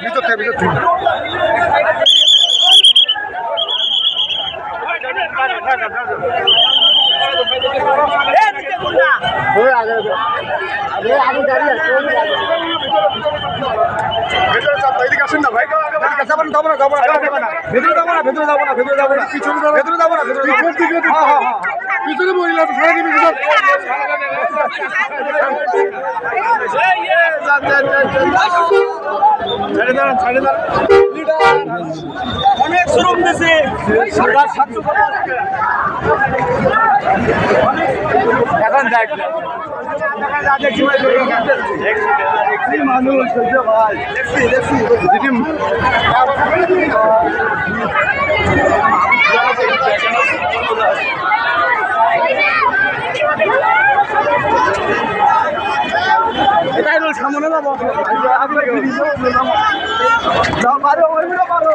ভিতর থেকে এদিকে আসেন না ভাই, যাবো না ভেতরে যাবো না, ভেতরে যাবো না, ভেতরে যাবো না, পিছনে ভেতরে যাবো না, ভেতরে যাবো পিছনে মহিলা তো সারা দিবি অনেক শ্রম দিয়েছে এখন মানুষ ভাই এটাই সামনে যাবো পারো